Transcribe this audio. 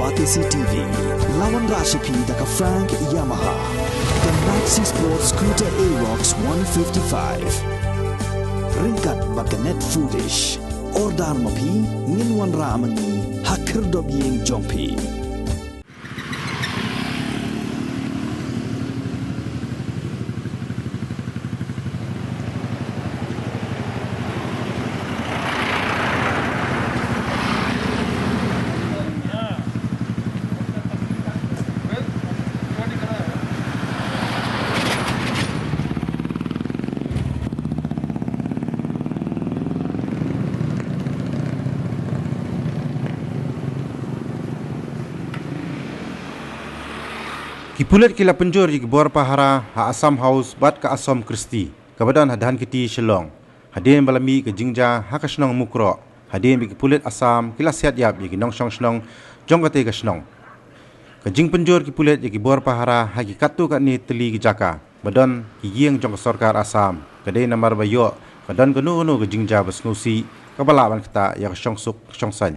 Batisi TV, lawan Rashipi daka Frank Yamaha, dan Maxi Sports Scooter Aerox 155. Ringkat bakanet foodish, ordar mapi, nginwan ramani, hakir dobyeng jompi. Kipulet kila penjur di Gebor Pahara ha Assam House bat ka Assam Kristi kabadan hadahan kiti Shillong hadin balami ke jingja ha ka Shnong Mukro hadin bi kipulet Assam kila siat yap di nong shong Shnong jong kate ka Shnong ke jing penjur kipulet di Gebor Pahara ha ki katu ka ni teli ki jaka badan ki yeng jong sarkar Assam kadai namar bayo kadan kanu ke jingja basnusi kabalaban kita ya shong suk shong san